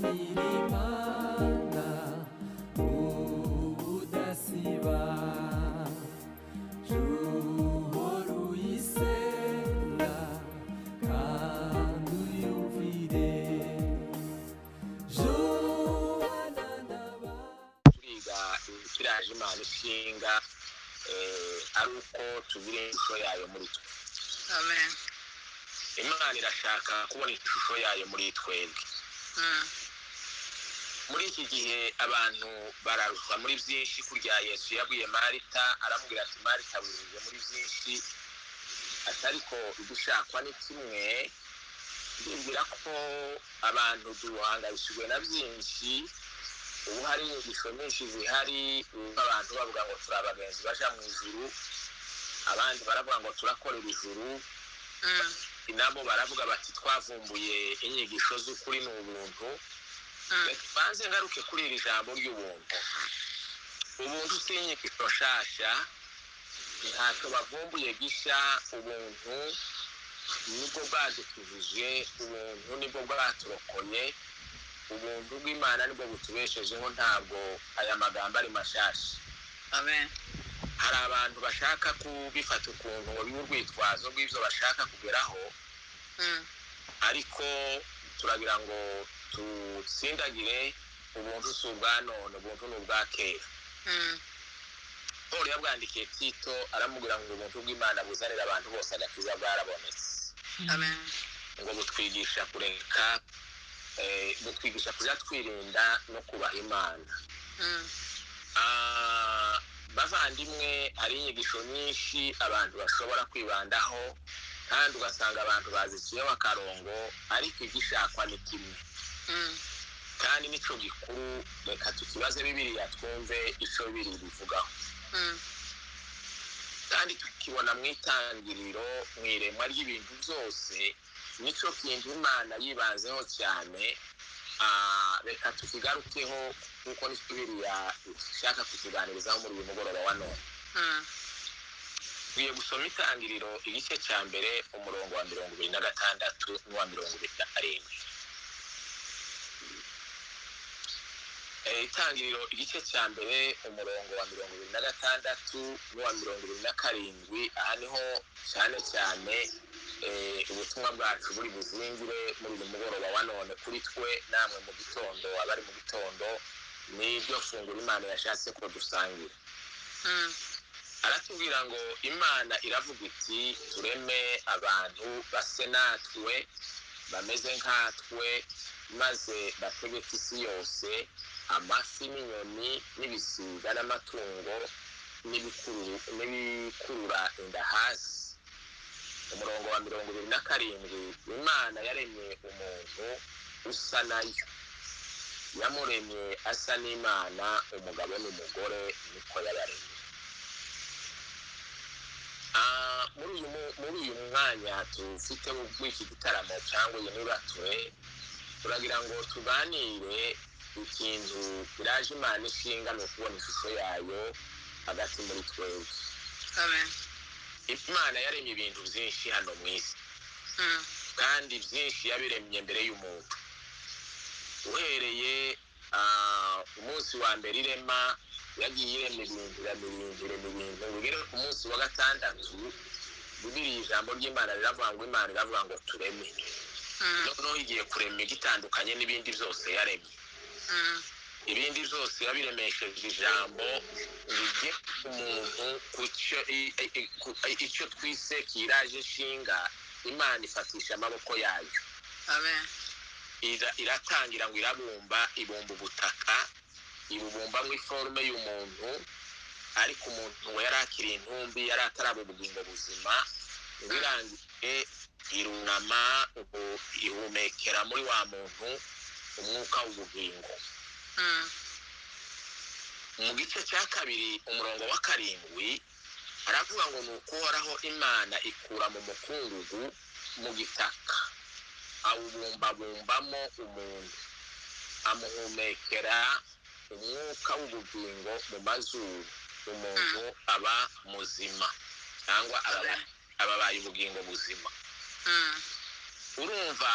Nirimana udasiba juhora uyisenga kandi uyumvire Joana naba turiga ikiraje Imana ishinga ari uko tugira ishusho yayo muri twe. Amen. Imana irashaka kubona ishusho yayo muri twebwe. Muri iki gihe abantu bararushwa muri byinshi kurya Yesu yabwiye Marita aramubwira ati Marita wiruje muri byinshi atariko idushakwa ni kimwe ndibwira ko abantu duhangayishijwe na byinshi ubu hari inyigisho nyinshi zihari abantu bavuga ngo turi abagenzi baja mu ijuru abandi baravuga ngo turakorera ijuru nabo baravuga bati twavumbuye inyigisho z'ukuri n'ubuntu banze ngaruke kuri iri jambo ry'ubuntu ubuntu si inyigisho nshasha ntacyo bavumbuye gisha ubuntu nibwo bwadukijije ubuntu nibwo bwaturokoye ubuntu bw'Imana nibwo butubeshejeho ntabwo aya magambo ari mashasha. Amen. Hari abantu bashaka kubifata ukuntu ngo bibe urwitwazo rw'ibyo bashaka kugeraho ariko turagira ngo tutsindagire ubuntu si ubwa none ubuntu ni ubwa kera. Paul yabwandikiye Tito aramubwira ngo ubuntu bw'Imana buzanira abantu bose agakiza bwarabonetse. Amen. Ngo butwigisha kureka butwigisha kujya twirinda no kubaha Imana. Bavandimwe hari inyigisho nyinshi abantu bashobora kwibandaho kandi ugasanga abantu baziciyeho akarongo ariko igishakwa ni kimwe kandi nico gikuru reka tukibaze Bibiliya twumve ico Bibiliya bivugaho kandi tukibona mu itangiriro mu iremwa ry'ibintu byose nico kintu Imana yibanzeho cyane reka tukigarukeho kuko ni Bibiliya ishaka kutuganirizaho muri uyu mugoroba wa none. Tugiye gusoma itangiriro igice cya mbere umurongo wa 26 n'uwa 27. Itangiriro igice cya mbere umurongo wa 26 n'uwa 27 aha niho cyane cyane ubutumwa bwacu buri buzingire muri uyu mugoroba wa none kuri twe namwe mu gitondo abari mu gitondo n'ibyo funguro Imana yashatse ko dusangira. Aratubwira ngo Imana iravuga iti tureme abantu base natwe bameze nkatwe maze bategeke isi yose amafi n'inyoni n'ibisiga n'amatungo n'ibikurura inda hasi. Umurongo wa 27 Imana yaremye umuntu usa nayo yamuremye asa n'Imana umugabo n'umugore niko yabaremye. Muri uyu mwanya tufite w'iki gitaramo cyangwa iyi nibature turagira ngo tuganire ikintu biraje Imana ishinga no kubona ishusho yayo hagati muri twebwe. Amen. Imana yaremye ibintu byinshi hano mu isi kandi byinshi yabiremye mbere y'umuntu uhereye umunsi wa mbere irema yagiye iremye ugere ku munsi wa gatandatu Bibiliya ijambo ry'Imana riravuga ngo Imana iravuga ngo tureme noneho igiye kurema igitandukanye n'ibindi byose yaremye ibindi byose yabiremesheje ijambo rige umuntu icyo twise kiraje nshinga Imana ifatisha amaboko yayo. Amen. Iratangira ngo ibumba ubutaka ibubumbamo iforme y'umuntu ariko umuntu we yarakiri intumbi yari ataraba ubugingo buzima birangiye irunama ihumekera muri wa muntu umwuka w'ubugingo. Mu gice cya kabiri umurongo wa 7 aravuga ngo nuko Uhoraho Imana ikura mu mukungugu mu gitaka awubumbabumbamo umuntu amuhumekera umwuka w'ubugingo mu mazuru umuntu aba muzima cyangwa ababaye ubugingo buzima. Urumva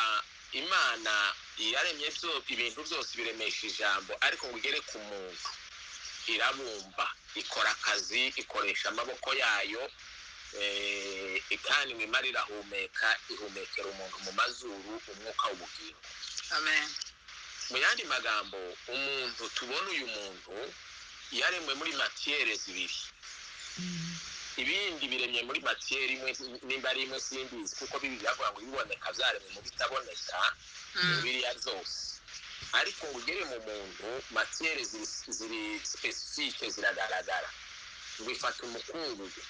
Imana yaremye ibintu byose biremesha ijambo, ariko ngo igere ku muntu irabumba, ikora akazi, ikoresha amaboko yayo, kandi ngo imara irahumeka, ihumekera umuntu mu mazuru umwuka w'ubugingo. Amen. Mu yandi magambo, umuntu tubona uyu muntu yaremwe muri matiyere zibiri. Ibindi biremye muri matiyere imwe, nimba ari imwe simbizi, kuko Bibiliya avuga ngo ibiboneka byaremwe mu bitaboneka, Bibiliya zose. Ariko ngo ugere mu muntu, matiyere ziri specifique, ziragaragara. Ngo ifata umukungugu,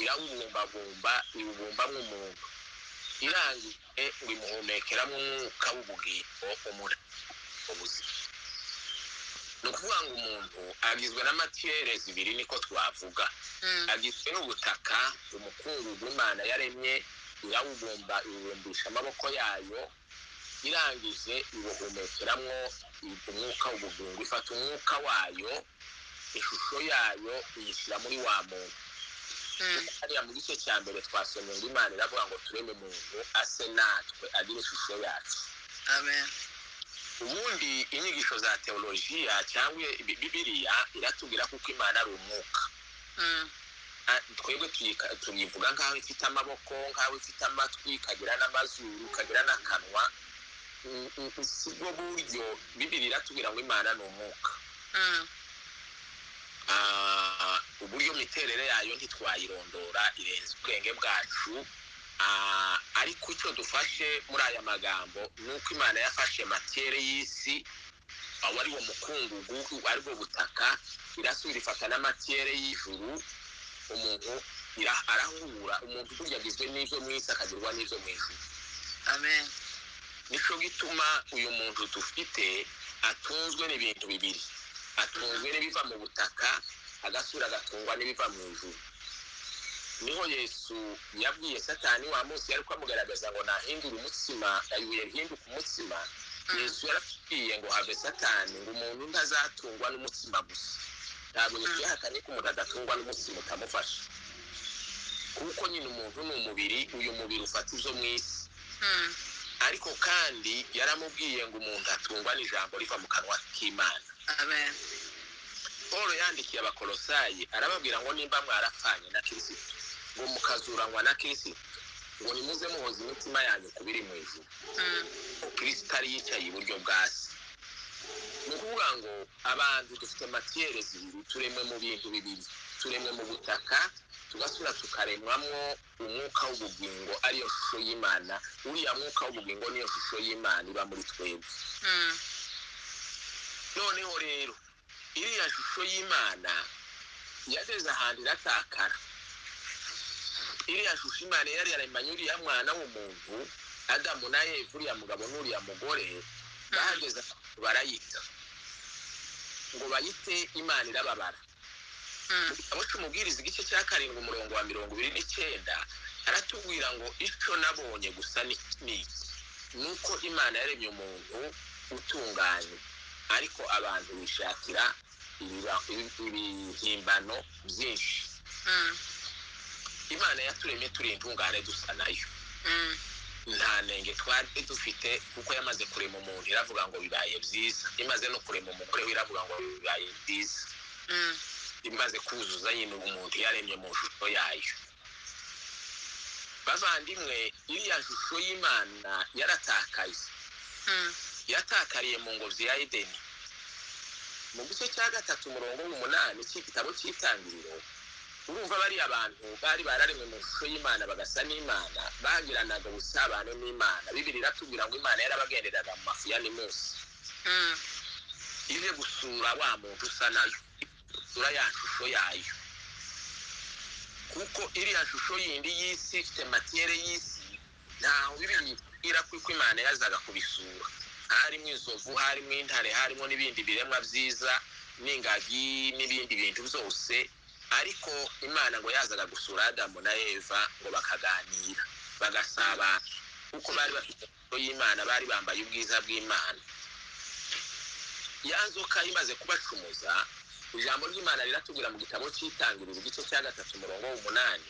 irawubumbabumba, iwubumbamo umuntu, irangije ngo imuhumekeramo umwuka w'ubugingo, ubuzima. Ni ukuvuga ngo umuntu agizwe na matiyere zibiri, niko twavuga. Agizwe n'ubutaka, umukungugu Imana yaremye, irawubumba, iwubumbisha amaboko yayo, irangije iwuhumekeramo umwuka w'ubugingo. Ifata umwuka wayo, ishusho yayo, iyishyira muri wa muntu. Hariya mu gice cya mbere twasomye ngo Imana iravuga ngo tureme umuntu ase natwe, agire ishusho yacu. Amen. Ubundi inyigisho za teolojiya cyangwa Bibiliya iratubwira kuko Imana ari umwuka. Twebwe tuyivuga nk'aho ifite amaboko, nk'aho ifite amatwi, ikagira n'amazuru, ikagira n'akanwa. Si bwo buryo Bibiliya iratubwira ngo Imana ni umwuka. Uburyo miterere yayo ntitwayirondora, irenze ubwenge bwacu. Ariko icyo dufashe muri aya magambo ni uko Imana yafashe matiyere y'isi, aho ari wo mukungugu, ari bwo butaka, irasubira ifata na matiyere y'ijuru. Umuntu arahura, umuntu burya agizwe n'ibyo mu isi akagirwa n'ibyo mu ijuru. Amen. Nico gituma uyu muntu dufite atunzwe n'ibintu bibiri. Atunzwe n'ibiva mu butaka, agasura agatungwa n'ibiva mu ijuru. Niho Yesu yabwiye Satani wa munsi yari kwamugaragaza ngo nahindura umutsima, ibuye rihinduka umutsima. Yesu yarabwiye ngo have Satani, ngo umuntu ntazatungwa n'umutsima gusa. Ntabwo Yesu yahakanye ko umuntu adatungwa n'umutsima utamufasha, kuko nyine umuntu ni umubiri, uyu mubiri ufata izo mu isi. Ariko kandi yaramubwiye ngo umuntu atungwa n'ijambo riva mu kanwa k'Imana. Amen. Paul yandikiye Abakolosayi arababwira ngo nimba mwarapfanye na Kristo, ngo mukazuranywa na Kristo, ngo nimuze muhoza imitima yanyu ku biri mu ijuru. Kristo ari yicaye iburyo bwa se. Ni ukuvuga ngo abantu dufite matiyere zibiri, turemwe mu bintu bibiri. Turemwe mu butaka, tugasura tukaremwamo umwuka w'ubugingo, ariyo shusho y'Imana. Uriya mwuka w'ubugingo niyo shusho y'Imana iba muri twebwe. Noneho rero iriya shusho y'Imana yageze ahantu iratakara. Iriya shusho Imana yari yaremanye uriya mwana w'umuntu, Adamu na Eva, uriya mugabo n'uriya mugore, bahageze barayita, ngo bayite Imana irababara. Mu gitabo cy'Umubwiriza igice cya 7 umurongo wa 29 aratubwira ngo icyo nabonye gusa ni nuko Imana yaremye umuntu utunganye, ariko abantu bishakira ibihimbano byinshi. Imana yaturemye turi intungane dusa nayo, nta nenge twari dufite, kuko yamaze kurema umuntu iravuga ngo bibaye byiza. Imaze no kurema umugore we iravuga ngo bibaye byiza. Imaze kuzuza nyine umuntu yaremye mu shusho yayo. Bavandimwe, iriya shusho y'Imana yaratakaye. Yatakariye mu ngobyi ya Edeni. Mu gice cya 3 umurongo w'8 cy'igitabo cy'Itangiriro, urumva bari abantu bari bararemwe mu shusho y'Imana, bagasa n'Imana, bagiranaga ubusabane n'Imana. Bibiliya iratubwira ngo Imana yarabagenderaga mu mafu ya Nimusi, ije gusura wa muntu usa nayo, gusura ya shusho yayo. Kuko iriya shusho yindi y'isi ifite matiyere y'isi, ntaho Bibiliya itubwira ko Imana yazaga kubisura. Harimo inzovu, harimo intare, harimo n'ibindi biremwa byiza, n'ingagi n'ibindi bintu byose. Ariko Imana ngo yazaga gusura Adamu na Eva, ngo bakaganira, bagasabana, kuko bari bafite ishusho y'Imana, bari bambaye ubwiza bw'Imana. Ya nzoka imaze kubacumuza, ijambo ry'Imana riratubwira mu gitabo cy'Itangiriro igice cya 3 umurongo w'8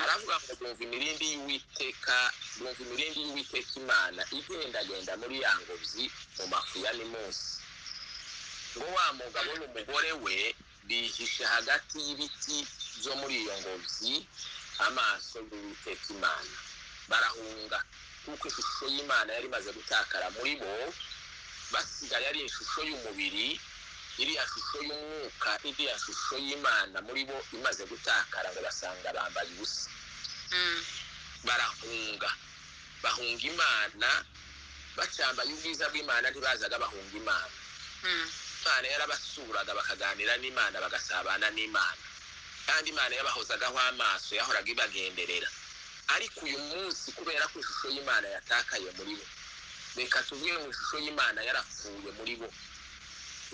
aravuga ngo bumva imirindi y'Uwiteka Imana igendagenda muri ya ngobyi mu mafu ya Nimusi. Ngo wa mugabo n'umugore we bihishe hagati y'ibiti byo muri iyo ngobyi amaso y'Uwiteka Imana. Barahunga kuko ishusho y'Imana yari imaze gutakara muri bo, basigaye ari ishusho y'umubiri, iriya shusho y'umwuka, iriya shusho y'Imana muri bo imaze gutakara, ngo basanga bambaye ubusa. Bahunga Imana, bacambaye ubwiza bw'Imana, ntibazaga bahunga Imana. Imana yarabasuraga bakaganira n'Imana, bagasabana n'Imana, kandi Imana yabahozagaho amaso, yahoraga ibagenderera. Ariko uyu munsi kubera ko ishusho y'Imana yatakaye muri bo, reka tuvuge ngo ishusho y'Imana yarapfuye muri bo.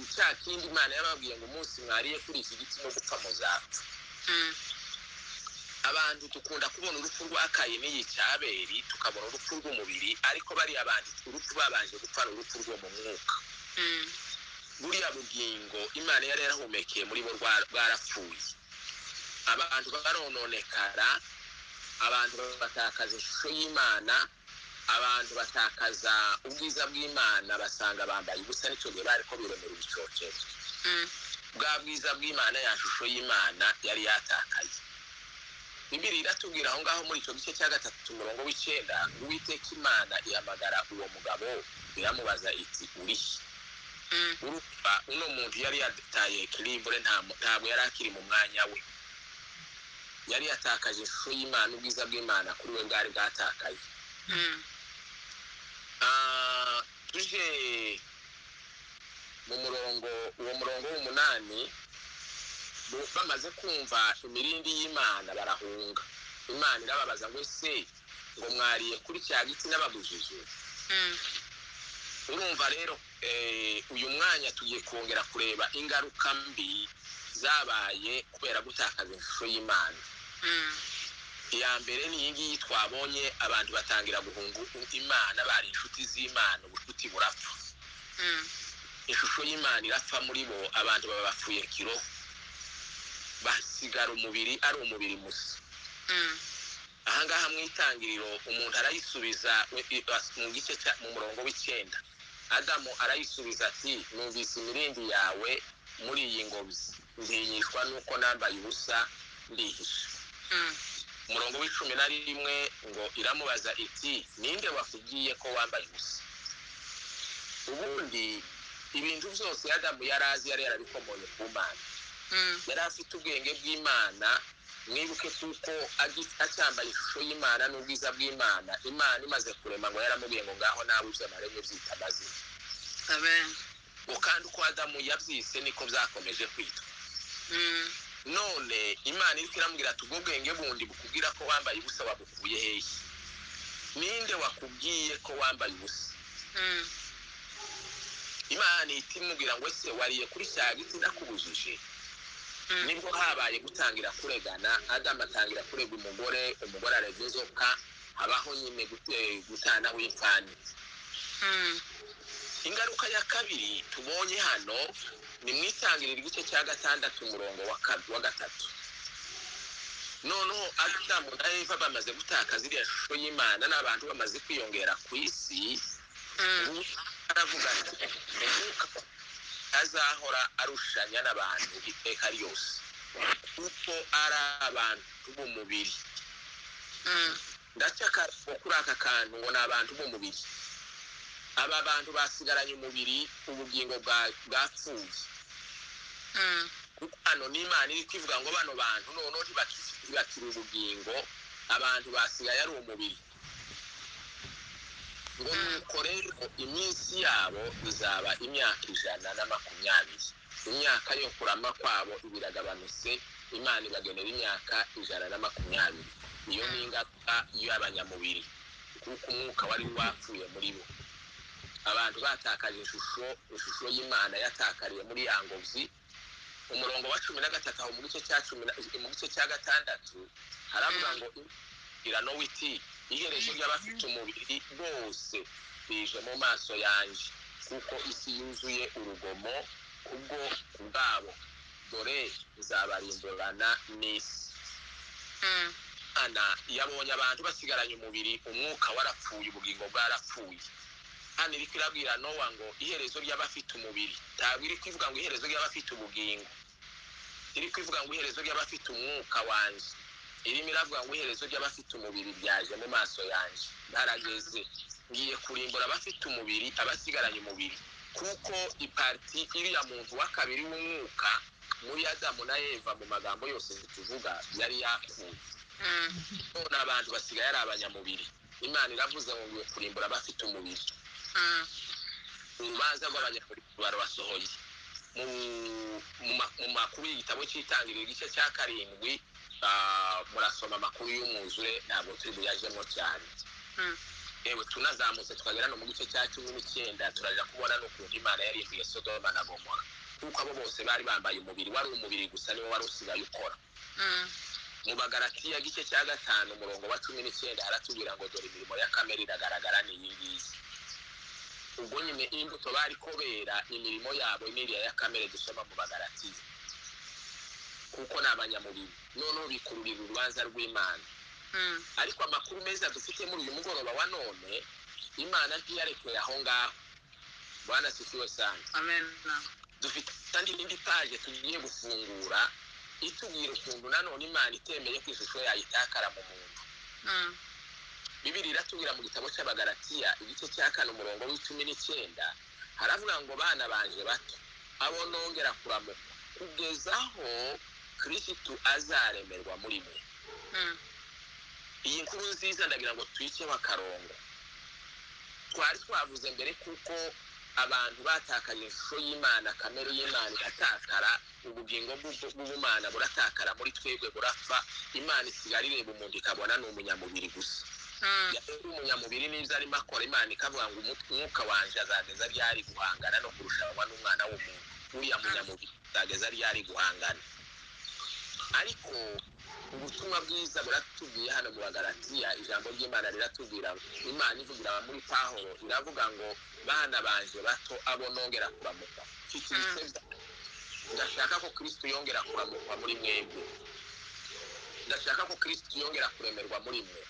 Icya kindi Imana yababwiye ngo umunsi mwariye kuri iki giti no gupfa muzapfa. Abantu dukunda kubona urupfu rwa Kayini yica Abeli, tukabona urupfu rw'umubiri, ariko bariya abantu urupfu babanje gupfa ni urupfu rwo mu mwuka. Buriya bugingo Imana yari yarahumekeye muri bo bwarapfuye. Abantu barononekara, abantu batakaza ishusho y'Imana, abantu batakaza ubwiza bw'Imana, basanga bambaye ubusa. Nicyo gihe bariko biremera ibicocero. Bwa bwiza bw'Imana, ya shusho y'Imana yari yatakaye. Bibiliya iratubwira aho ngaho muri icyo gice cya 3 umurongo w'9, Uwiteka Imana ihamagara uwo mugabo iramubaza iti urihe? Urumva uno muntu yari yataye ekilibre, ntabwo yari akiri mu mwanya we, yari yatakaje ishusho y'Imana, ubwiza bw'Imana kuri we bwari bwatakaye. Tuje mu murongo w'8, bamaze kumva imirindi y'Imana barahunga. Imana irababaza ngo ese ngo mwariye kuri cya giti n'ababujije? Urumva rero uyu mwanya tugiye kongera kureba ingaruka mbi zabaye kubera gutakaza ishusho y'Imana. Iya mbere ni iyi ngiyi twabonye, abantu batangira guhunga Imana, bari inshuti z'Imana, ubucuti burapfa. Ishusho y'Imana irapfa muri bo, abantu baba bapfuye kiroho, basigara umubiri ari umubiri musa. Ahangaha mu itangiriro umuntu arayisubiza mu murongo w'9, Adamu arayisubiza ati numvise imirindi yawe muri iyi ngobyi, ntinyishwa nuko nambaye ubusa ndihisha. Umurongo w'11 ngo iramubaza iti ninde wakubwiye ko wambaye ubusa? Ubundi ibintu byose Adamu yarazi, yari yarabikomoye ku Mana, yari afite ubwenge bw'Imana. Mwibuke kuko acyambaye ishusho y'Imana n'ubwiza bw'Imana, Imana imaze kurema ngo yaramubwiye ngo ngaho nawe uzamaremye byita amazina. Amen. Ngo kandi uko Adamu yabyise niko byakomeje kwitwa. None Imana iriko iramubwira ati ubwo bwenge bundi bukubwira ko wambaye ubusa wabukuye hehe? Ninde wakubwiye ko wambaye ubusa? Imana itimubwira ngo ese wariye kuri cya giti nakubujije? Nibwo habaye gutangira kuregana. Adamu atangira kurega umugore arega inzoka, habaho nyine gutana w'imfani. Ingaruka ya kabiri tubonye hano ni mu itangiriro igice cya 6 umurongo wa 3. Noneho Adamu na Eva bamaze gutakaza iriya shusho y'Imana, n'abantu bamaze kwiyongera ku isi, aravuga ati azahora arushanya n'abantu iteka ryose kuko ari abantu b'umubiri. Ndacyaka kuri aka kantu ngo ni abantu b'umubiri. Aba bantu basigaranye umubiri, ubugingo bwapfuye. Kuko hano n'Imana iri kwivuga ngo bano bantu noneho ntibakiri ubugingo, abantu basigaye ari umubiri. Ngo nuko rero iminsi yabo izaba imyaka 120. Imyaka yo kurama kwabo ibiragabanutse, Imana ibagenera imyaka 120. Iyo ni ingaruka y'abanyamubiri, kuko umwuka wari wapfuye muri bo. Abantu batakaje ishusho y'Imana yatakariye muri ya ngobyi. Umurongo wa 13 aho mu gice cya 6 haravuga ngo irano witi iherezo ry'abafite umubiri bose bije mu maso yanje, kuko isi yuzuye urugomo kubwo bwabo, dore nzabarimburana n'isi. imana yabonye abantu basigaranye umubiri umwuka warapfuye ubugingo bwarapfuye. hano iri kwirabwira Nowa ngo iherezo ry'abafite umubiri, ntabwo iri kwivuga ngo iherezo ry'abafite ubugingo, iri kwivuga ngo iherezo ry'abafite umwuka wanje. irimo iravuga ngo iherezo ry'abafite umubiri ryaje mu maso yanje, ntarageze, ngiye kurimbura abafite umubiri, abasigaranye umubiri, kuko iparti iriya muntu wa kabiri w'umwuka muri Adamu na Eva mu magambo yose tuvuga yari yapfuye. none abantu basigaye ari abanyamubiri. imana iravuze ngo ngiye kurimbura abafite umubiri. urubanza rw'abanyamubiri barabasohoye mu makuru y'igitabo cy'itangiriro igice cya 7. murasoma amakuru y'umwuzure, ntabwo turi buyajemo cyane. yewe tunazamutse twagera no mu gice cya 19 turaja kubona n'ukuntu imana yarimbuye Sodoma na Gomora, kuko abo bose bari bambaye umubiri, wari umubiri gusa niwo wari usigaye ukora. mu Bagalatiya gice cya 5 umurongo wa 19 haratubwira ngo dore imirimo ya kamere iragaragara ni iyi ngiyi. ubwo nyine imbuto bari kobera imirimo yabo n'iriya ya kamere dusoma mu Bagalatiya, kuko ni abanyamubiri, noneho bikururira urubanza rw'Imana. ariko amakuru meza dufite muri uyu mugoroba wa none, imana ntiyarekeye aho ngaho. Bwana sifiwe sana. Amen. dufite kandi indi paje tugiye gufungura itubwira ukuntu nanone imana itemeye ko ishusho yayitakara mu muntu. Bibiri iratubwira mu gitabo cy'Abagalatiya igice cya 4 umurongo w'19 haravuga ngo bana banje bato, abo nongera kuramuka kugezaho Kristo azaremerwa muri mwe. iyi nkuru nziza ndagira ngo tuyiceho akarongo. twari twavuze mbere kuko abantu batakaje ishusho y'Imana, kamere y'Imana iratakara, ubugingo bw'ubumana buratakara muri twebwe, burapfa. imana isigara ireba umuntu ikabona ni umunyamubiri gusa. umunyamubiri nibyo arimo akora, imana ikavuga ngo umwuka wanje azageza ryari guhangana no kurushanwa n'umwana w'umuntu. uriya munyamubiri azageza ryari guhangana. ariko ubutumwa bwiza buratubwiye hano mu Bagalatiya, ijambo ry'Imana riratubwira, imana ivugira muri Pawulo iravuga ngo bana banje bato, abo nongera kuramukwa. ndashaka ko Kristo yongera kuramukwa muri mwebwe, ndashaka ko Kristo yongera kuremerwa muri mwe.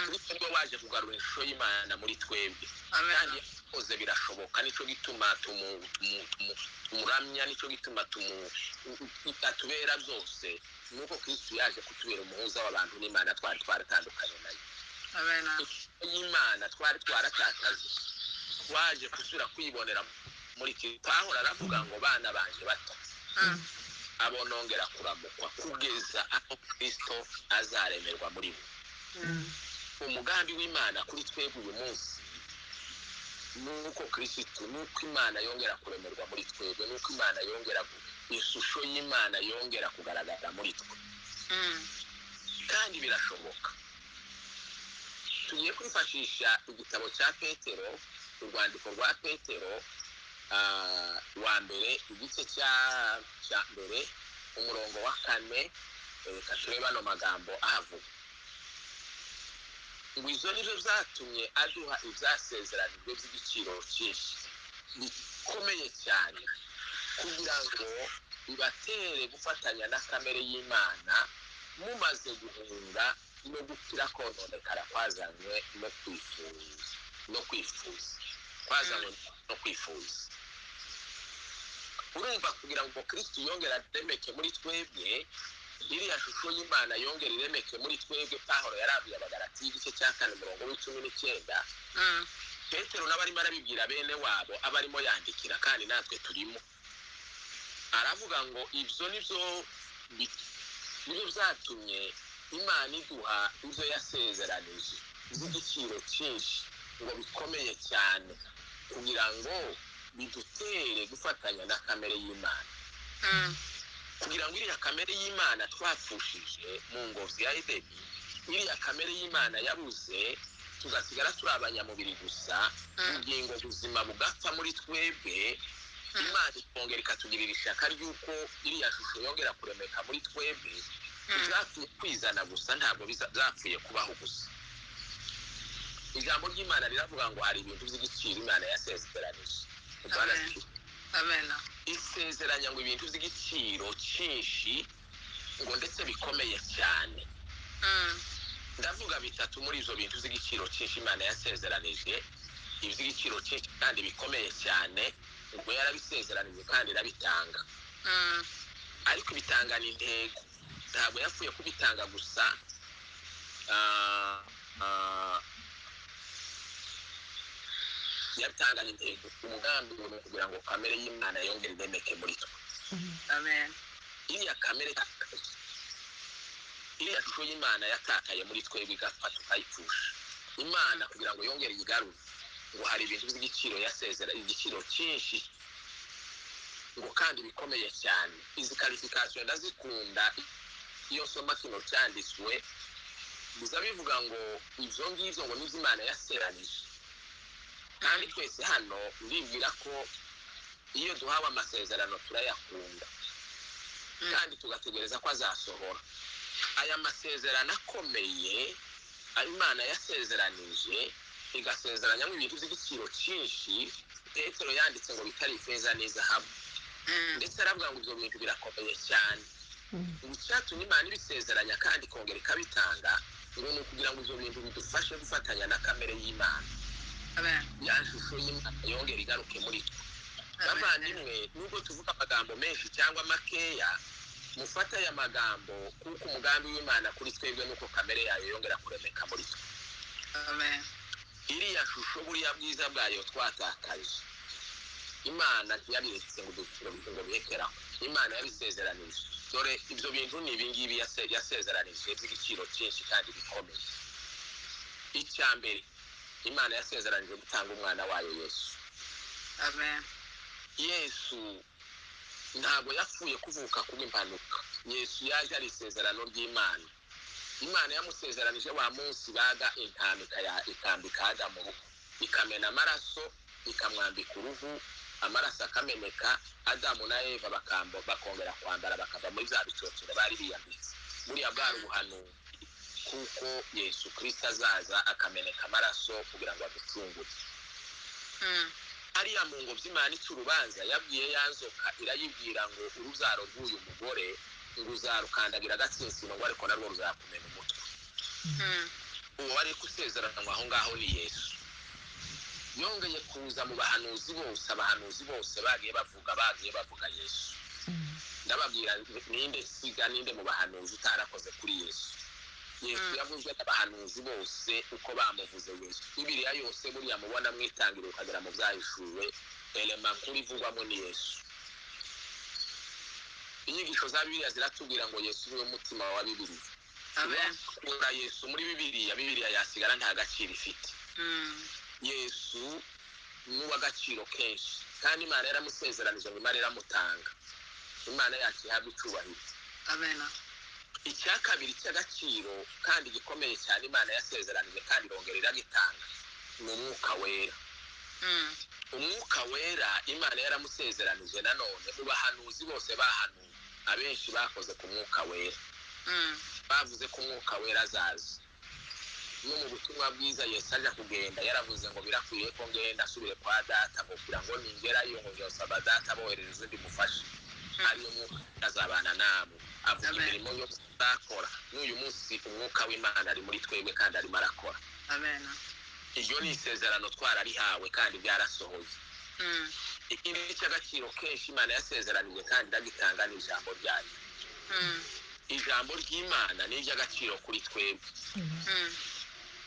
Kristo niwe waje kugarura ishusho y'Imana muri twebwe, kandi yakoze birashoboka. nicyo gituma tumuramya, nicyo gituma atubera byose, nuko Kristo yaje kutubera umuhuza w'abantu n'Imana twari twaratandukanye nayo. y'Imana twari twaratakaje, waje gusubira kwibonera muri Kristo. Pawulo aravuga ngo bana banje bato, abo nongera kuramukwa kugeza aho Kristo azaremerwa muri mwe. umugambi w'Imana kuri twebwe uyu munsi nuko Kristo, nuko Imana yongera kuremerwa muri twebwe, nuko Imana yongera ishusho y'Imana yongera kugaragara muri twe. kandi birashoboka. tugiye kwifashisha igitabo cya Petero, urwandiko rwa Petero wa mbere igice cya mbere umurongo wa 4. reka turebe ano magambo ahavuga ngo izo nizo zatumye aduha ibyasezeranijwe by'igiciro cyinshi bikomeye cyane, kugira ngo bibatere gufatanya na kamere y'Imana, mumaze guhunga no gukira kononekara kwazanywe no kwifuza. kwazanywe no kwifuza. urumva, kugira ngo Kristo yongera aremeke muri twebwe, iriya shusho y'Imana yongera iremeke muri twebwe, Pawulo yarabwiye Abagalatiya igice cya 4 umurongo w'19. Petero n'abarimo arabibwira bene wabo abarimo yandikira, kandi natwe turimo. aravuga ngo ibyo nibyo byatumye Imana iduha ibyo yasezeranije by'igiciro cyinshi, ngo bikomeye cyane, kugira ngo bidutere gufatanya na kamere y'Imana. kugira ngo iriya kamere y'Imana twapfushije mu ngobyi ya Edeni, iriya kamere y'Imana yabuze, tugasigara turi abanyamubiri gusa, ubugingo buzima bugapfa muri twebwe, Imana ikongera ikatugirira ishyaka ry'uko iriya shusho yongera kuremeka muri twebwe. Bizapfuye kwizana gusa, ntabwo bizapfuye kubaho gusa. ijambo ry'Imana riravuga ngo hari ibintu by'igiciro Imana yasezeranije. Amen. isezeranya ngo ibintu by'igiciro cyinshi, ngo ndetse bikomeye cyane. ndavuga bitatu muri ivyo bintu vy'igiciro cyinshi Imana yasezeranije, ivy'igiciro cyinshi kandi bikomeye cyane, ubwo yarabisezeranije kandi irabitanga. Ariko ibitangana intego, ntabwo yapfuye kubitanga gusa, yabitangana intego, umugambi ni kugira ngo kamere y'Imana yongere iboneke muri twe. Amen. Iriya kamere, iriya shusho y'Imana yatakaye muri twebwe igapfa tukayipfusha. Imana kugira ngo yongere yigarure, ngo hari ibintu by'igiciro yasezera, igiciro cyinshi ngo kandi bikomeye cyane. Izi qualification ndazikunda iyo soma kino cyanditswe, biza bivuga ngo ivyo ngivyo ngo n'ivyo Imana yasezeranije. Kandi twese hano ndibwira ko iyo duhawe amasezerano turayakunda kandi tugategereza ko azasohora. Aya masezerano akomeye Imana yasezeranije, igasezeranyamo ibintu by'igiciro cyinshi, Petero yanditse ngo bitari ifeza n'izahabu, ndetse aravuga ngo ibyo bintu birakomeye cyane. Icyatumye Imana ibisezeranya kandi ikongera ikabitanga, ngo ni ukugira ngo ibyo bintu bidufashe gufatanya na kamere y'Imana. Ya shusho y'Imana yongera igaruke muri twe. Bavandimwe, nubwo tuvuga amagambo menshi cyangwa makeya, mufata aya magambo kuko umugambi w'Imana kuri twebwe nuko kamere yayo yongera kuremeka muri twe. Amen. Iriya shusho buriya bwiza bwayo twatakaje, Imana ntiyabiretse ngo bihekeraho. Imana yabisezeranije. Dore ibyo bintu ni ibingibi yasezeranije by'igiciro cyinshi kandi bikomeye. Icya mbere, Imana yasezeranije gutanga umwana wayo Yesu. Amen. Yesu ntabwo yapfuye kuvuka kubw'impanuka. Yesu yaje ari isezerano ry'Imana. Imana yamusezeranije wa munsi baga intama ikambika Adamu uruhu, ikamena amaraso, ikamwambika uruhu, amaraso akameneka, Adamu na Eva bakongera kwambara bakava muri bya bicocero bari biyambitse. Buriya bwari ubuhanuzi kuko Yesu Kristo azaza akameneka amaraso kugira ngo aducungure. Ariya mu ngo by'Imana ica urubanza yabwiye ya nzoka, irayibwira ngo urubyaro rw'uyu mugore ngo uzarukandagira agatsinsino, ngo ariko narwo ruzakumena umutwe. Uwo wari gusezeranwa aho ngaho ni Yesu. Yongeye kuza mu bahanuzi bose, abahanuzi bose bagiye bavuga Yesu. Ndababwira ninde mu bahanuzi utarakoze kuri Yesu. Yesu yavuzwe n'abahanuzi bose uko bamuvuze Yesu. Bibiliya yose buriya mubona mwitangiriro ukagera mu byahishuwe, elema nkuru ivugwamo ni Yesu. Inyigisho za Bibiliya ziratubwira ngo Yesu niwe mutima wa Bibiliya. Amen. Kura Yesu muri Bibiliya yasigara nta gaciro ifite. Yesu ni uw'agaciro kenshi kandi Imana yaramusezeranije ngo Imana iramutanga. Imana yacu ihabwa icubahiro. Amen. Icya kabiri cy'agaciro kandi gikomeye cyane Imana yasezeranije kandi irongera iragitanga ni umwuka wera. Umwuka wera Imana yaramusezeranije nanone. Mu bahanuzi bose bahanuye, abenshi bakoze ku mwuka wera. Bavuze ko umwuka wera azaza. No mu butumwa bwiza Yesu aje kugenda yaravuze ngo birakwiriye ko ngenda asubire kwa Data, ngo kugira ngo ningerayo ngo nzosaba Data aboherereza undi mufasha, ariyo mwuka azabana namwe, avuga imirimo yo bakora. N'uyu munsi umwuka w'Imana ari muri twebwe kandi arimo arakora. Amen. Iryo ni isezerano twararihawe kandi byarasohoye. Ikindi cy'agaciro kenshi Imana yasezeranije kandi ndagitanga ni ijambo ryayo. Ijambo ry'Imana ni iry'agaciro kuri twebwe.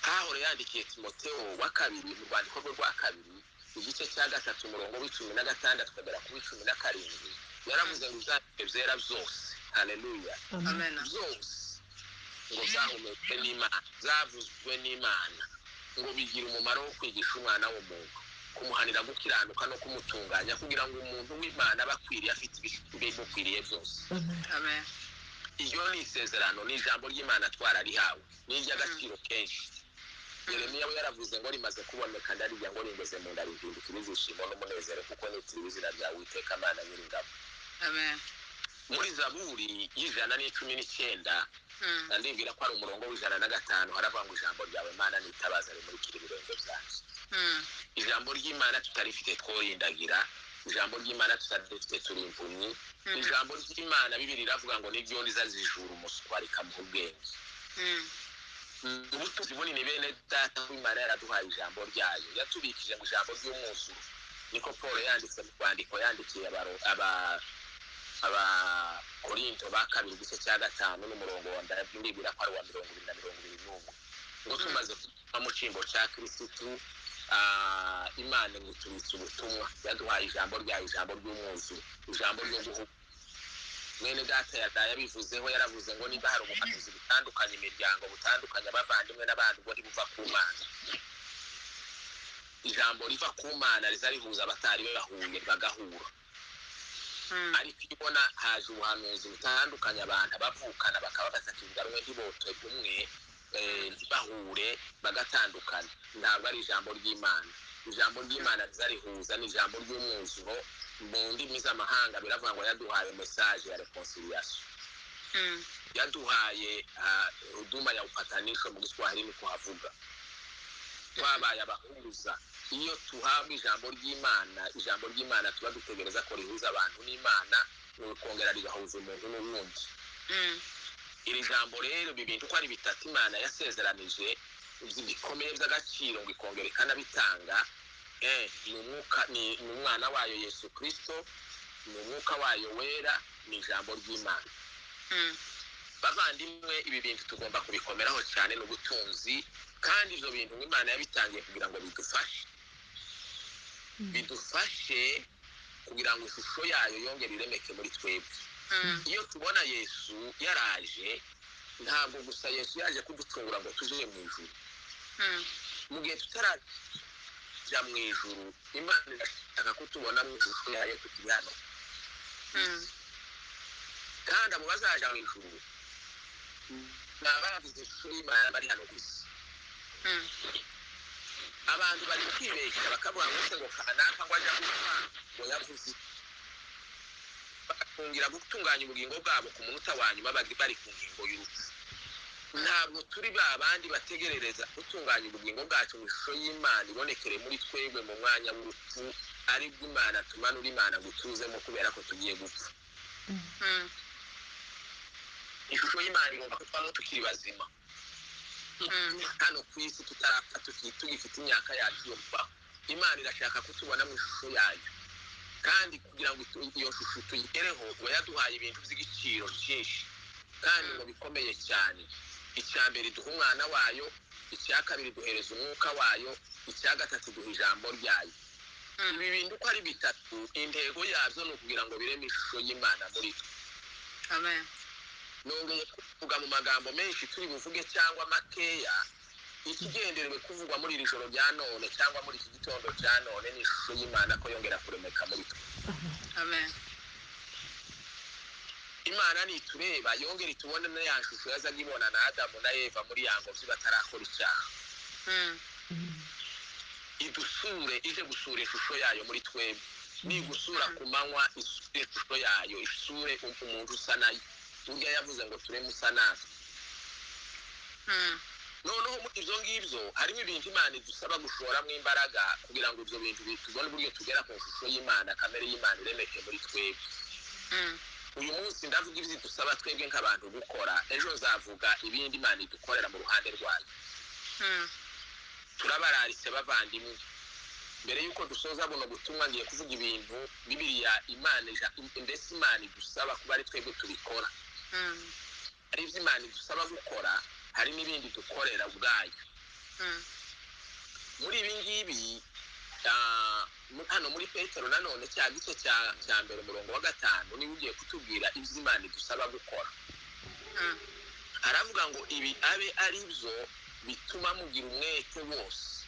Pawulo yandikiye Timoteyo wa kabiri mu rwandiko rwe rwa kabiri, igice cya 3 umurongo w'16 kugera ku 17, yaravuze ngo ibyanditswe byera byose, haleluya, Amen. byose ngo zahumetswe n'Imana, zavuzwe n'Imana, ngo bigira umumaro wo kwigisha umwana w'umuntu, kumuhanira gukiranuka no kumutunganya, kugira ngo umuntu w'Imana bakwiriye afite ibikwiriye byose. Amen. Iryo ni isezerano, ni ijambo ry'Imana twararihawe, ni iry'agaciro kenshi. Yeremiya we yaravuze ngo rimaze kuboneka ndarijya ngo ringeze mu nda rihindukira ibyishimo n'umunezero, kuko nitiriwe izina ryawe Uwiteka Mana nyir'ingabo. Amen. Muri Zaburi y'119 ndibwira ko ari umurongo w'105 haravuga ngo ijambo ryawe Mana nitabaza rimurikira ibirenge byanjye. Ijambo ry'Imana tutarifite tworindagira, ijambo ry'Imana tutarifite turi impumyi. Ijambo ry'Imana Bibiliya iravuga ngo niryo rizazijura umuswa rikamuha ubwenge. ubutunzi bunini bene data w'Imana yaraduhaye ijambo ryayo yatubikije mu ijambo ry'umwuzuro niko Paul yanditse mu rwandiko yandikiye Korinto ba kabiri igice cya 5 n'umurongo wa ndabwira ko ari wa 2021 ngo tumaze kuba mu cyimbo cya Kristo Imana ngitubitse ubutumwa yaduhaye ijambo ryayo ijambo ry'umwuzuro ijambo ryo guhuba mwene data yadaya bivuzeho yaravuze ngo niba hari ubuhanuzi butandukanye imiryango butandukanye abavandimwe n'abandi ngo ntibuva ku Mana ijambo riva ku Mana rizarihuza abatari bahuye bagahura ariko ibona haje ubuhanuzi butandukanye abantu bavukana bakaba batakivuga rumwe ntibote umwe ntibahure bagatandukana ntabwo ari ijambo ry'Imana ijambo ry'Imana rizarihuza ni ijambo ry'umwuzuro mu ndimi z'amahanga biravuga ngo yaduhaye message ya reconciliation yaduhaye huduma ya upatanisho mu Kiswahili ni kuhavuga twabaye abahuza iyo tuhabwa ijambo ry'Imana tuba dutegereza ko rihuza abantu n'Imana n'ukongera rigahuza umuntu n'uwundi iri jambo rero bibintu ko ari bitatu Imana yasezeranije bikomeye by'agaciro ngo ikongera ikanabitanga ni umwana wayo Yesu Kristo ni umwuka wayo wera ni ijambo ry'Imana bavandimwe ibi bintu tugomba kubikomeraho cyane n'ubutunzi kandi ibyo bintu Imana yabitangiye kugira ngo bidufashe kugira ngo ishusho yayo yongere iremeke muri twebwe iyo tubona Yesu yaraje ntabwo gusa Yesu yaje kuducungura ngo tuje mu ijuru mu gihe tutarajya mu ijuru Imana irashaka ko tubona mu ishusho yayo tukiri hano kandi abo bazaja mu ijuru ni abagize ishusho y'Imana bari hano ku isi abantu bari kwibeshya bakavuga ngo kanaka ngo ajya gupfa ngo yavuze bakungira gutunganya ubugingo bwabo ku munota wa nyuma bari ku ngingo y'urupfu ntabwo turi babandi bategerereza gutunganya ubugingo bwacu mu ishusho y'Imana ibonekere muri twebwe mu mwanya w'urupfu ari bw'Imana tumanura Imana ngo tuzemo kubera ko tugiye gupfa ishusho y'Imana igomba kutwamo tukiri bazima hano ku isi tutarapfa tugifite imyaka yacu yo kubaho Imana irashaka kutubona mu ishusho yayo kandi kugira ngo iyo shusho tuyigereho ngo yaduhaye ibintu by'igiciro cyinshi kandi ngo bikomeye cyane icya mbere duha umwana wayo icya kabiri duhereza umwuka wayo icya gatatu duha ijambo ryayo ibi bintu uko ari bitatu intego yabyo ni ukugira ngo bireme ishusho y'Imana muri twe amen nongeye kuvuga mu magambo menshi turi buvuge cyangwa makeya ikigenderewe kuvugwa muri iri joro rya none cyangwa muri iki gitondo cya none ni ishusho y'Imana ko yongera kuremeka muri twe amen Imana nitureba yongera itubone na ya shusho yazaga ibona na Adamu na Eva muri yango batarakora icyaha idusure ije gusura ishusho yayo muri twebwe ni gusura ku manywa ishusho yayo isure umuntu usa nayo urya yavuze ngo tureme usa natwe noneho muri ibyo ngibyo harimo ibintu Imana idusaba gushoramo imbaraga kugira ngo ibyo bintu tubone uburyo tugera ku ishusho y'Imana kamere y'Imana iremeke muri twebwe uyu munsi ndavuga ibyo dusaba twebwe nk'abantu gukora ejo nzavuga ibindi Imana idukorera mu ruhande rwayo turabararitse bavandimwe mbere yuko dusoza buno butumwa ngiye kuvuga ibintu Bibiliya Imana ndetse Imana idusaba kuba ari twebwe tubikora ari ibyo Imana idusaba gukora hari n'ibindi dukorera ubwayo muri ibi ngibi hano muri Petero nanone cya gice cya mbere umurongo wa 5 niba ugiye kutubwira ibyo Imana idusaba gukora aravuga ngo ibi abe ari byo bituma mugira umwete wose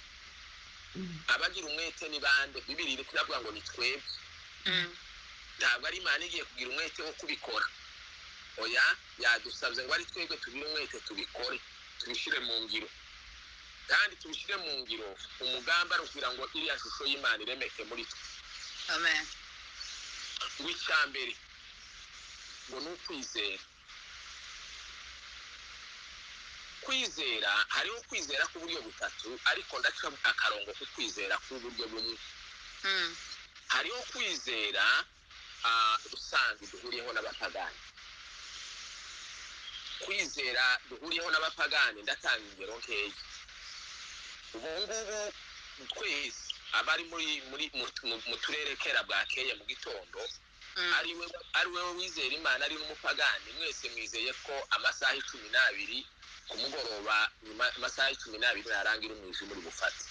abagira umwete ni bande Bibiliya iri kuravuga ngo ni twebwe ntabwo ari Imana igiye kugira umwete wo kubikora oya yadusabye ngo ari twebwe tugira umwete tubikore tubishyire mu ngiro kandi tubishyire mu ngiro umugambi ari kugira ngo iriya shusho y'Imana iremeke muri twe amen w'icya mbere ngo ni ukwizera kwizera hariho kwizera k'uburyo butatu ariko ndaca akarongo ku kwizera k'uburyo bumwe hariho kwizera usanzwe duhuriyeho n'abapagani kwizera duhuriyeho n'abapagani ndatanga ingero nkeya. ubu ngubu twese abari mu turere kera bwakeye mu gitondo ari we wizera Imana ari n'umupagani, mwese mwizeye ko amasaha 12 ku mugoroba amasaha 12 narangira umwijima uri bufate.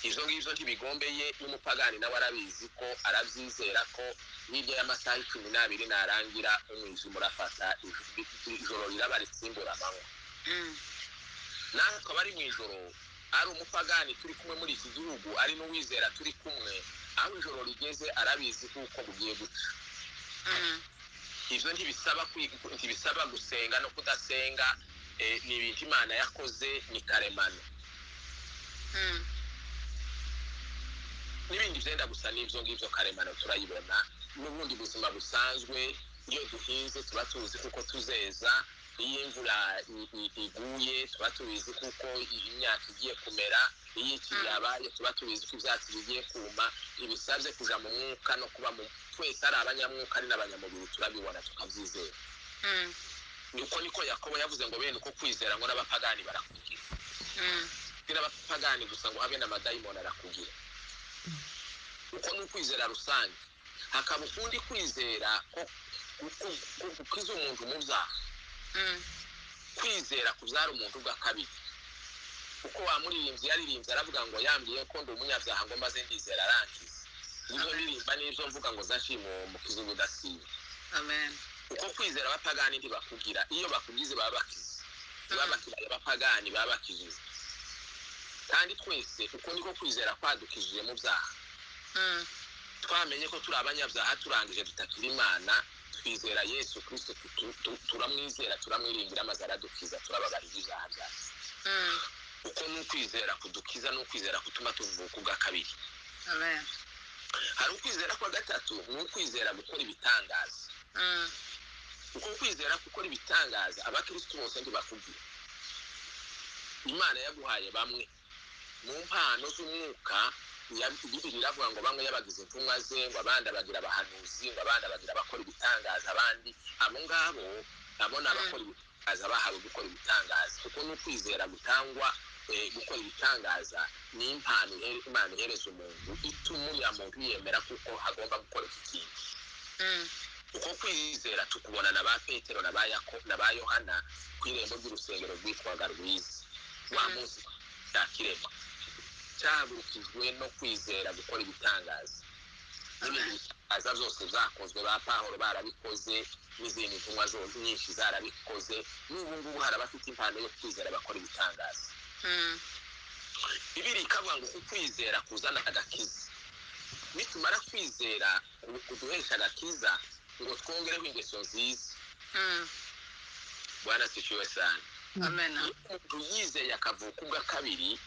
Izo ngibyo ntibigombeye n'umupagani nawe arabizi ko arabyizera ko hirya y'amasaha 12 narangira umwijima urafata, ijoro riraba ritsimbura amanywa. natwe abari mu ijoro ari umupagani turi kumwe muri iki gihugu ari n'uwizera turi kumwe, aho ijoro rigeze arabizi kuko bugiye guca. Ivyo ntibisaba gusenga no kudasenga, ni ibintu Imana yakoze, ni karemano. N'ibindi vyenda gusa n'ivyo ngivyo karemano turayibona. N'ubundi buzima busanzwe iyo duhinze tuba tuzi kuko tuzeza, iyo imvura iguye tuba tubizi kuko imyaka igiye kumera, iyo iki yabaye tuba tubizi ko ivyatsi bigiye kuma. Ibisabye kuja mu mwuka no kuba twese ari abanyamwuka ari n'abanyamubiri turabibona tukavyizera. Niko Yakobo yavuze ngo bene uko kwizera ngo n'abapagani barakugira. N'abapagani gusa ngo habe n'amadayimoni arakugira. Uko ni ukwizera rusange. Hakaba ukundi kwizera ko gukiza umuntu mu vyaha. Kwizera kuvyara umuntu bwa kabiri. Uko wamuririmbye yaririmbye aravuga ngo yambwiye ko ndi umunyavyaha ngo maze ndizera arankiza. Nizo ndirimba n'ivyo mvuga ngo zashimo mu kizugu dasiba. Amen. Uko kwizera abapagani ntibakugira, iyo bakugize baba bakize. Babakira abapagani baba bakijize. Kandi twese uko niko kwizera kwadukijije mu vyaha. Twamenye ko turi abanyavyaha turangije tutakira Imana, twizera Yesu Kristo, turamwizera turamwiringira amaze aradukiza, turababarira ibyaha byacu. Uko ni ukwizera kudukiza n'ukwizera kutuma tuvuka ubwa kabiri. Amen. Hari ukwizera kwa gatatu, ni ukwizera gukora ibitangaza. Uko kwizera gukora ibitangaza abakristo bose ntibakugira. Imana yaguhaye bamwe mu mpano z'umwuka. Bibiri iravuga ngo bamwe yabagize intumwa ze, ngo abandi abagira abahanuzi, ngo abandi abagira abakora ibitangaza, abandi abo ngabo abona abakora ibitangaza bahawe gukora ibitangaza. Kuko ni ukwizera gutangwa gukora ibitangaza ni impano Imana ihereza umuntu ituma uriya muntu yemera kuko hagomba gukora iki kintu. Uko kwizera tukubona na ba Petero na ba Yakobo na ba Yohana ku irembo ry'urusengero rwitwaga Rwiza wa munsi yakirema, cyahagurukijwe no kwizera gukora ibitangaza. N'ibindi bitangaza zose zakozwe, ba Pawulo barabikoze, n'izindi ntumwa zose nyinshi zarabikoze. N'ubu ngubu hari abafite impano yo kwizera bakora ibitangaza. Bibiri ikavuga ngo ukwizera kuzana agakiza. Nitumara kwizera kuduhesha agakiza ngo twongereho ingeso nziza. Bwana sifiwe sana. Amen. Umuntu yizeye akavuka ubwa kabiri,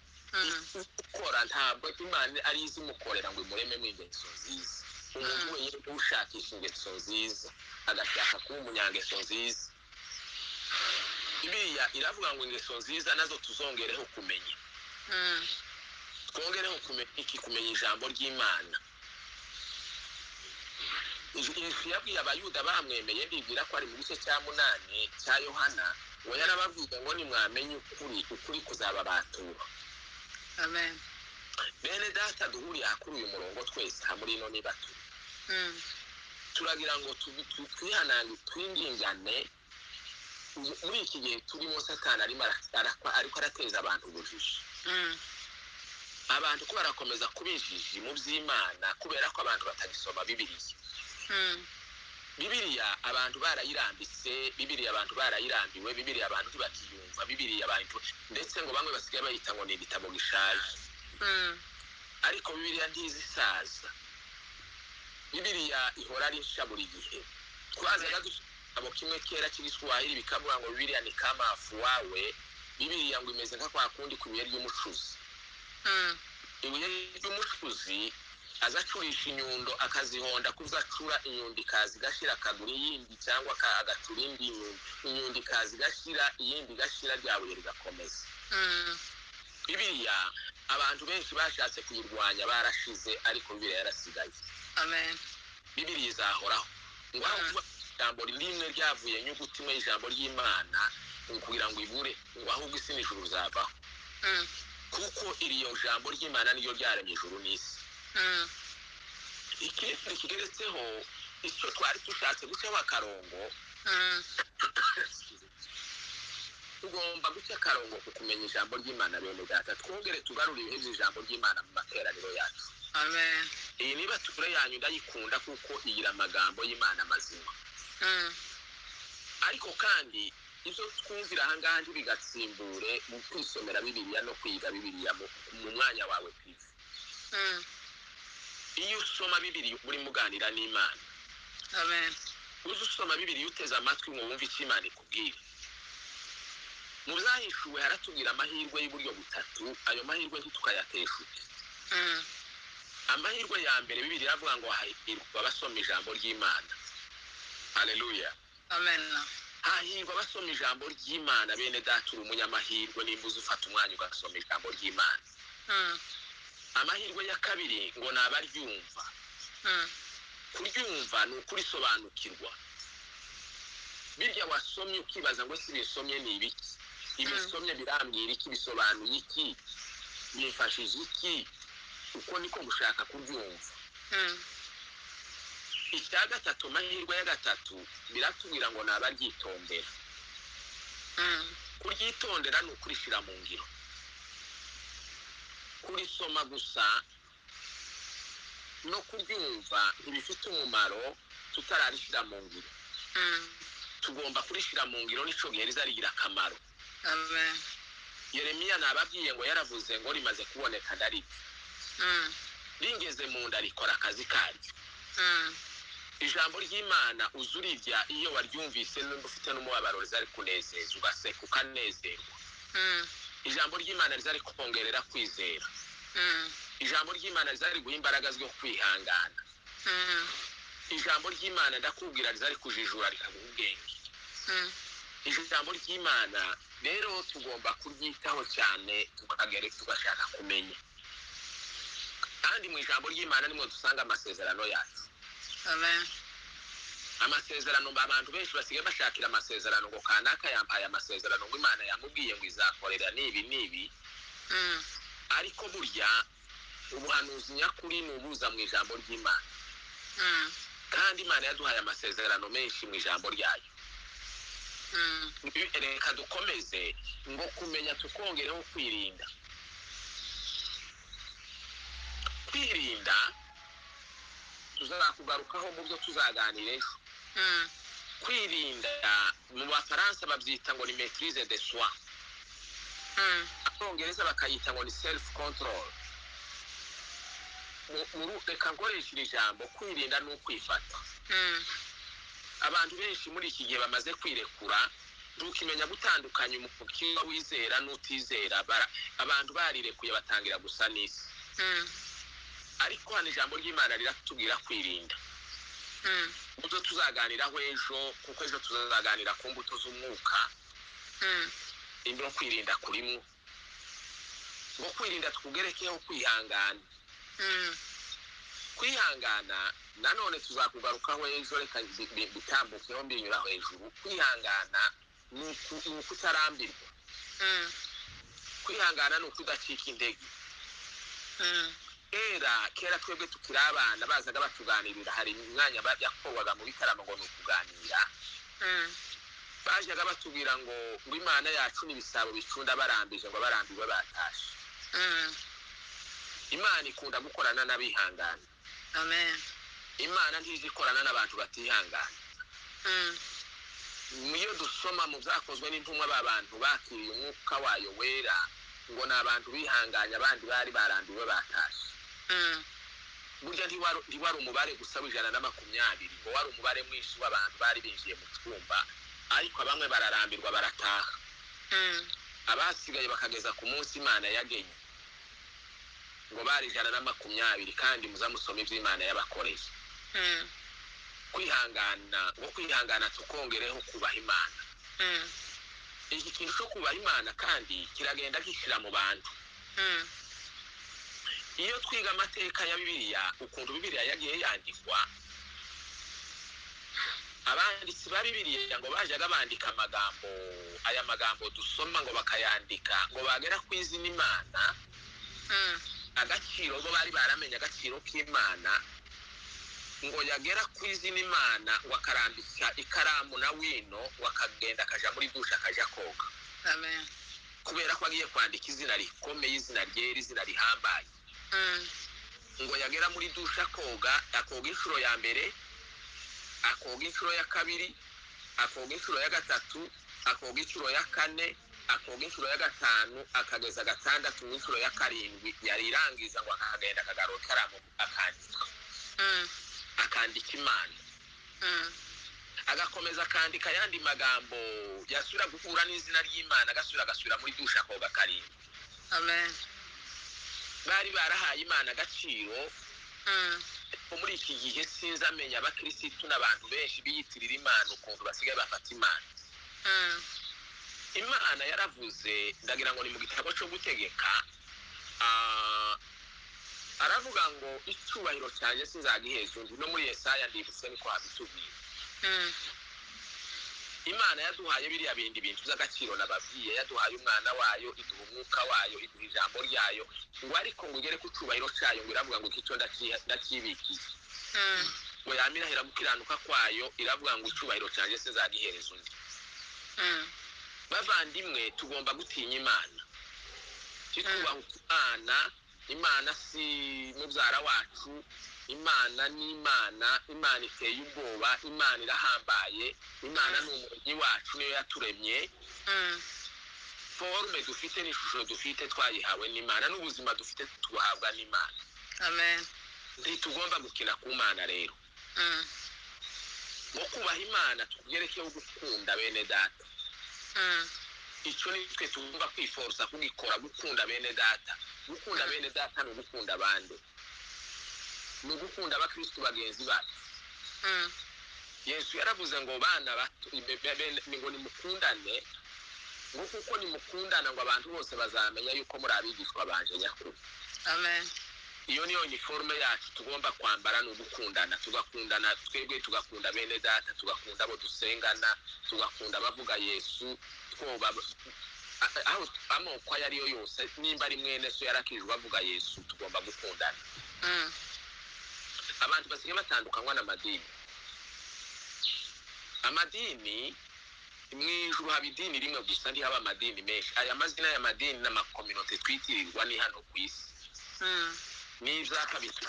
ukora ntabwo Imana ari izimukorera ngo imurememo ingeso nziza. Umuntu wenyine ushakisha ingeso nziza agashaka kuba umunyangeso nziza. Bibiliya iravuga ngo ingeso nziza nazo tuzongereho kumenya. Twongereho kumenya ijambo ry'Imana. Yesu yabwiye abayuda bamwemeye, bibwira ko ari mu gice cya 8 cya Yohana, we yarababwiye ngo nimwamenye ukuri kuzababatura. Amen. Bene data duhuriye kuri uyu murongo twese hamuri no nibatu. Turagira ngo twihanane twingingane. Muri iki gihe turimo Satani ariko arateza abantu ubujiji. Abantu ko barakomeza kubijiji mu by'Imana kubera ko abantu batagisoma Bibiliya. Bibiliya abantu barayirambitse, Bibiliya abantu barayirambiwe, Bibiliya abantu ntibakiyumva, Bibiliya abantu ndetse ngo bamwe basigaye bayita ngo ni igitabo gishaje. Ariko Bibiliya ntizisaza. Bibiliya ihora ari nsha buri gihe. Twazaga dusaba kimwe kera cy'Igiswahili bikavuga ngo Bibiliya ni kama afu wawe. Bibiliya ngo imeze nka kwa kundi kubiye ry'umucuzi. Ibuye ry'umucuzi azacurisha inyundo akazihonda kuzacura inyundo ikazi gashira kaguri yindi cyangwa agacura indi inyundo ikazi gashira iyindi gashira ryabuye rigakomeza. Bibiliya abantu benshi bashatse kuyirwanya barashize, ariko Bibiliya yarasigaye. Amen. Bibiliya izahoraho. Ngo ijambo rimwe ryavuye nyuguti imwe y'ijambo ry'Imana kugira ngo ibure ngo ahubwo isi n'ijuru zavaho kuko iriyo jambo ry'Imana niyo ryaremye ijuru n'isi ikindi kigeretseho icyo twari dushatse gucaho akarongo tugomba guca akarongo ku kumenya ijambo ry'Imana bene data twongere tugarure ibihe by'ijambo ry'Imana mu materaniro yacu. Amen. Iyi niba ture yanyu ndayikunda kuko igira amagambo y'Imana mazima ariko kandi ibyo twumvira ahangaha ntibigatsimbure mu kwisomera Bibiliya no kwiga Bibiliya mu mwanya wawe prive. Iyo usoma Bibiliya uri muganira n'Imana. Amen. Uzi usoma Bibiliya uteze amatwi ngo wumve icyo Imana ikubwira. Mu byahishuwe haratubwira amahirwe y'uburyo butatu, ayo mahirwe ntitukayateshuke. Amahirwe ya mbere Bibiliya iravuga ngo hahirwa abasoma ijambo ry'Imana. Haleluya. Amen. Hahirwa abasoma ijambo ry'Imana bene data uri umunyamahirwe nimba uzi ufata umwanya ugasoma ijambo ry'Imana. Amahirwe ya kabiri ngo nabaryumva. Kuryumva ni ukurisobanukirwa. Birya wasomye ukibaza ngo si bisomye ni ibiki? Ibisomye birambwira iki, bisobanuye iki, bifashije iki? Uko niko gushaka kubyumva. Icya gatatu, amahirwe ya gatatu biratubwira ngo nabaryitondera. Kuryitondera ni ukurishira mu ngiro. Kurisoma gusa no kuryumva ntibifite umumaro tutararishira mu ngiro. Tugomba kurishira mu ngiro nico gihe rizarigira akamaro. Amen. Yeremiya nababwiye ngo yaravuze ngo rimaze kuboneka ndaribyo. Ringeze mu nda rikora akazi karyo. Ijambo ry'Imana uzurirya iyo waryumvise n'umva ufite n'umubabaro rizari kunezeza ugaseka ukanezerwa. Ijambo ry'Imana rizari kongerera kwizera. Ijambo ry'Imana rizari guha imbaraga zo kwihangana. Ijambo ry'Imana ndakubwira rizari kujijura rikaguha ubwenge. Ijambo ry'Imana rero tugomba kuryitaho cyane tugashaka kumenya. Kandi mu ijambo ry'Imana nimwe dusanga amasezerano yacu. Amen. Amasezerano abantu benshi basigaye bashakira amasezerano ngo kanaka yampaye amasezerano ngo Imana yamubwiye ngo izakorera nibi. Ariko burya ubuhanuzi nyakuri ni ubuza mu ijambo ry'Imana. Kandi Imana yaduhaye amasezerano menshi mu ijambo ryayo. Reka dukomeze ngo kumenya tukongereho kwirinda. Kwirinda tuzakugarukaho mu byo tuzaganira ejo. Kwirinda mu Bafaransa babyita ngo ni maîtrise de soi. Abongereza bakayita ngo ni self control. Reka nkoresha iri jambo kwirinda ni ukwifata. Abantu benshi muri iki gihe bamaze kwirekura ntukimenya gutandukanya umukiriya wizera n'utizera. Abantu barirekuye batangira gusa n'isi. Ariko hano ijambo ry'Imana riratubwira kwirinda. Mbuto tuzaganiraho ejo kuko ejo tuzaganira ku mbuto z'umwuka. Ibyo kwirinda kurimo. Ngo kwirinda tukugerekeho kwihangana. Kwihangana nanone tuzakugarukaho ejo reka bitambukeho mbinyura hejuru. Kwihangana ni ukutarambirwa. Kwihangana ni ukudacika intege. Kera twebwe tukiri abana bazaga batuganirira hari umwanya yakorwaga mu bitaramo ngo ni ukuganira. Bajaga batubwira ngo Imana yacu n'ibisabo bicunda barambije ngo barambiwe batashe. Imana ikunda gukorana n'abihangana. Amen. Imana ntije ikorana n'abantu batihangana. Iyo dusoma mu byakozwe n'intumwa b'abantu bakiriye umwuka wayo wera ngo ni abantu bihanganye abandi bari barambiwe batashe. Burya ntiwari umubare gusa w'120 ngo wari umubare mwinshi w'abantu bari binjiye mu cyumba ariko bamwe bararambirwa barataha. Abasigaye bakageza ku munsi Imana yagenye ngo bari 120 kandi muzamusoma iby'Imana yabakoreye. Kwihangana tukongereho kubaha Imana. Iki kintu cyo kubaha Imana kandi kiragenda gishira mu bantu. Iyo twiga amateka ya Bibiliya ukuntu Bibiliya yagiye yandikwa abanditsi ba bibiliya ngo bajaga bandika amagambo, aya magambo dusoma ngo bakayandika ngo bagera ku izina imana, agaciro bo bari baramenye agaciro k'imana, ngo yagera ku izina imana ngo akarambika ikaramu na wino wakagenda akaja muri dusha akaja koga. Amen. Kubera ko agiye kwandika izina rikomeye, izina ryera, izina rihambaye. Ngo yagera muri dusha koga, akoga inshuro ya mbere, akoga inshuro ya kabiri, akoga inshuro ya gatatu, akoga inshuro ya kane, akoga inshuro ya gatanu, akageza gatandatu, inshuro ya karindwi yarirangiza ngo akagenda akagaruka ikaramu akandika. Akandika imana. Agakomeza akandika ayandi magambo yasubira guhura n'izina ry'imana, agasubira muri dusha koga karindwi. Amen. Bari barahaye imana agaciro. Muri iki gihe sinzi amenya abakirisitu n'abantu benshi biyitirira imana ukuntu basigaye bafata imana. Imana yaravuze, ndagira ngo ni mu gitabo cyo gutegeka, aravuga ngo icyubahiro cyanjye sinzagiheza undi. No muri Yesaya ndibutse niko habitubwira. Imana yaduhaye biriya bindi bintu by'agaciro nababwiye, yaduhaye umwana wayo, iduha umwuka wayo, iduha ijambo ryayo, ngo ariko ngo ugere ku cyubahiro cyayo ngo iravuga ngo icyo ndakibikiye. Ngo yamirahira gukiranuka kwayo, iravuga ngo icyubahiro cyanjye sinzagihereza undi. Bavandimwe, tugomba gutinya imana. Twubaha Imana. Imana si mubyara wacu, imana ni imana, imana iteye ubwoba, imana irahambaye, imana ni umuremyi wacu, niyo yaturemye. Forme dufite n'ishusho dufite twayihawe n'imana, n'ubuzima dufite tubuhabwa n'imana. Amen. Ntitugomba gukina ku mana rero. Mu kubaha imana tugerekeho gukunda bene data. Icyo ni twe tugomba kwiforosa kugikora, gukunda bene data. Gukunda bene data ni ugukunda abandi, ni ugukunda abakristu bagenzi bacu. Yesu yaravuze ngo bana bato ngo nimukundane, ngo kuko nimukundana ngo abantu bose bazamenya yuko muri abigishwa banje nyakuri. Amen. Iyo niyo uniforme yacu tugomba kwambara, ni ugukundana. Tugakundana twebwe, tugakunda bene data, tugakunda abo dusengana, tugakunda abavuga Yesu, twoba aho amoko ayo ariyo yose. Nimba ari mwene so yarakijwe bavuga Yesu, tugomba gukundana. Abantu basigaye batandukanywa n'amadini. Amadini mwijuru haba idini rimwe gusa, ndi haba amadini menshi. Aya mazina y'amadini n'amakominote twitirirwa ni hano ku isi. N'ibyapa leta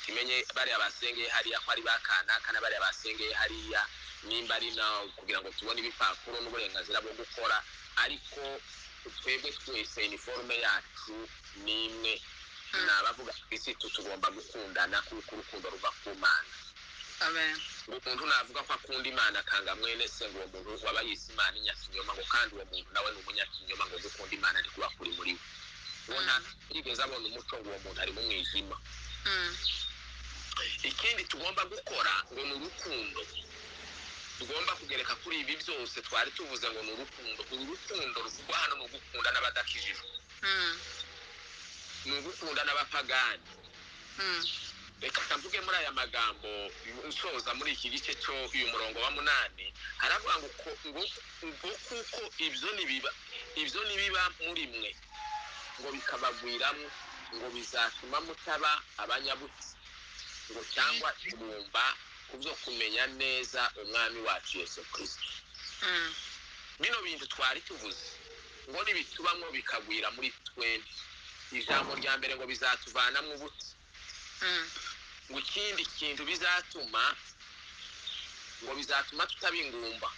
imenye bariya basengeye hariya ko ari bakanaka na bariya basengeye hariya, nimba ari na kugira ngo tubone ibipapuro n'uburenganzira bwo gukora. Ariko twebwe twese uniforme yacu ni imwe. N'abavuga Kristo tugomba gukundana kuko urukundo ruva ku Mana. Amen. Umuntu navuga ko akunda Imana akanga mwene se, ngo umuntu waba yise Imana inyakinyoma, ngo kandi uwo muntu nawe ni umunyakinyoma, ngo gukunda Imana ari kuba kuri muri we. Ngo nta yigeze abona umuco ngo uwo muntu ari mu mwijima. Ikindi tugomba gukora ngo ni urukundo. Tugomba kugereka kuri ibi byose twari tuvuze ngo ni urukundo. Urukundo ruvugwa hano ni ugukunda n'abadakijijwe, ni ugukunda n'abapagani. Reka mvuge muri aya magambo nsoza muri iki gice cyo uyu murongo wa 8, haravuga ngo kuko ibyo nibiba muri mwe ngo bikabagwiramo, ngo bizatuma mutaba abanyabutsi, ngo cyangwa ibumba ku byo kumenya neza umwami wacu Yesu Kristo. Bino bintu twari tuvuze ngo nibitubamo bikagwira muri twembi. Ijambo rya mbere ngo bizatuvanamo ubuti. Ngo ikindi kintu bizatuma tutaba ingumba.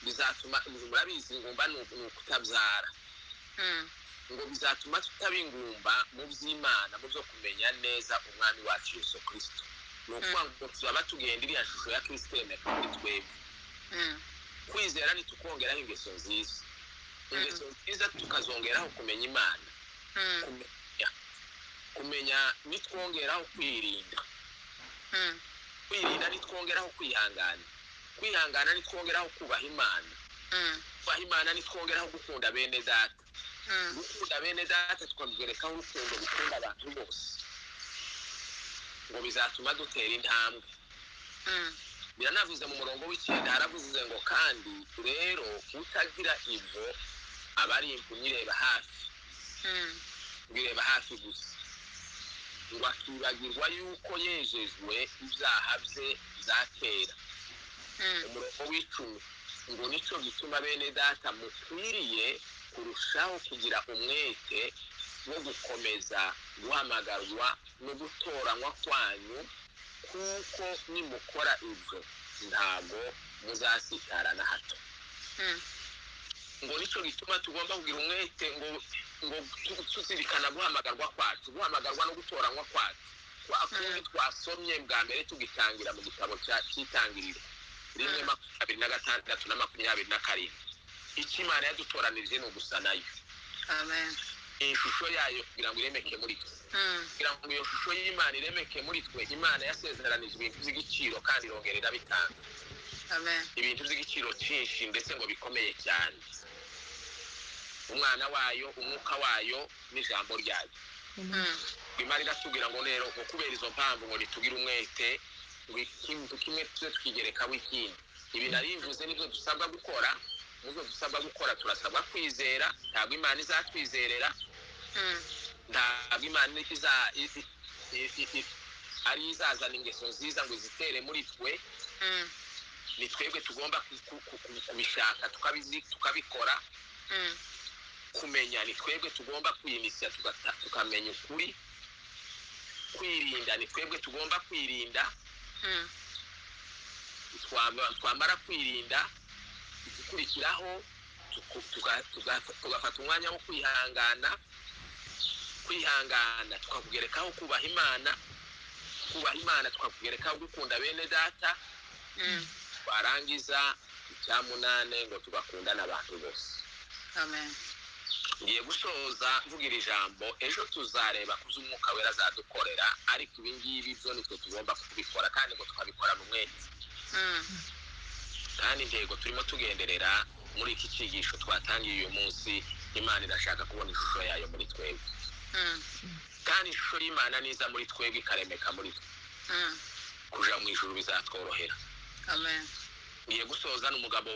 Bizatuma murabizi ingumba ni ukutabyara. Ngo bizatuma tutaba ingumba mu by'Imana, mu byo kumenya neza umwami wacu Yesu Kristo. Ni ukuvuga ngo tuzaba tugenda iriya shusho ya Kristo yemeka muri twebwe. Kwizera nitukongeraho ingeso nziza. Ingeso nziza tukazongeraho kumenya Imana. Kumenya nitwongeraho kwirinda. Kwirinda nitwongeraho kwihangana. Kwihangana nitwongeraho kubaha Imana. Kubaha Imana nitwongeraho gukunda bene data. Gukunda bene data tukagerekaho urukundo gukunda abantu bose. Ngo bizatuma dutera intambwe. biranavuze mu murongo w'icyenda haravuze ngo kandi rero utagira ibyo aba ari impumyi ireba hafi bireba hafi gusa ngo akibagirwa yuko yejejwe ibyaha bye za kera umurongo w'icumi ngo nicyo gituma bene data mukwiriye kurushaho kugira umwete wo gukomeza guhamagarwa no gutoranywa kwanyu kuko nimukora ibyo ntabwo muzasitara na hato ngo nicyo gituma tugomba kugira umwete ngo tuzirikana guhamagarwa kwacu guhamagarwa no gutoranywa kwacu kundi twasomye bwa mbere tugitangira mu gitabo cy'itangiriro 1:26 na 27 icyo Imana yadutoranirije ni ugusa nayo Amen. ishusho yayo kugira ngo iremeke muri twe kugira ngo iyo shusho y'Imana iremeke muri twe Imana yasezeranije ibintu by'igiciro kandi irongerera bitanga Amen. ibintu by'igiciro cyinshi ndetse ngo bikomeye cyane umwana wayo umwuka wayo n'ijambo ryayo Imana iratubwira ngo rero ngo kubera izo mpamvu ngo nitugire umwete ikintu kimwe twigerekaho ikindi ibi narivuze nibyo dusabwa gukora nubwo dusabwa gukora turasabwa kwizera ntabwo Imana izatwizerera ntabwo Imana ari izazana ingeso nziza ngo zitere muri twe ni twebwe tugomba kubishaka tukabikora kumenya ni twebwe tugomba kwiyinisha tukamenya ukuri kwirinda ni twebwe tugomba kwirinda twamara kwirinda igikurikiraho tugafata umwanya wo kwihangana tukakugerekaho kubaha Imana tukakugerekaho gukunda bene data twarangiza icyamunane ngo tugakunda n'abantu bose Amen. ngiye gusoza mvugira ijambo ejo tuzareba kuzo umwuka wera azadukorera ariko ibi ngibi byo nitwe tugomba kubikora kandi ngo tukabikorana umwete kandi intego turimo tugenderera muri iki cyigisho twatangiye uyu munsi Imana irashaka kubona ishusho yayo muri twebwe kandi ishusho y'Imana niza muri twebwe ikaremeka muri twe kuja mu ijuru bizatworohera Amen. ngiye gusoza n'umugabo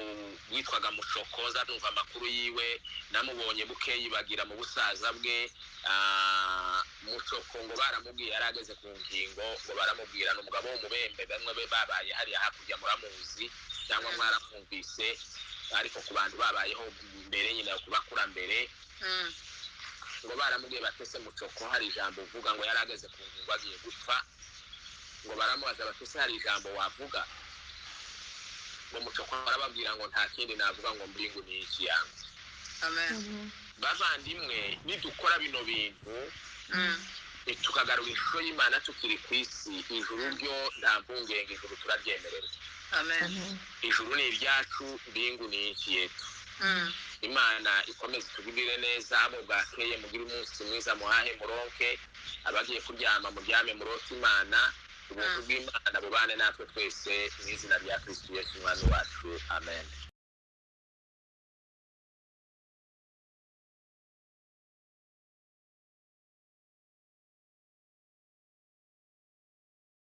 witwaga Mushokoza numva amakuru yiwe namubonye bukeyi bagira mu busaza bwe Mushoko ngo baramubwiye yarageze ku ngingo ngo baramubwira n'umugabo w'umubembe bamwe be babaye hariya hakurya muramuzi cyangwa mwaramwumvise ariko ku bantu babayeho mbere nyine kubakura mbere ngo baramubwiye batese Mushoko hari ijambo uvuga ngo yarageze ku ngingo agiye gupfa ngo baramubaza batese hari ijambo wavuga ngo Mushoko barababwira ngo nta kindi navuga ngo mbingu ni iki yangu Amen. bavandimwe nidukora bino bintu tukagarura ishusho y'Imana tukiri ku isi ijuru ryo nta mpungenge ijuru turaryemerera Amen. ijuru ni iryacu mbingu ni iki yetu Imana ikomeze tugirire neza abo bwakeye mugire umunsi mwiza muhahe muronke abagiye kuryama muryame murote Imana ubuntu bw'Imana bubane natwe twese mu izina rya Kristo Yesu umwami wacu amen.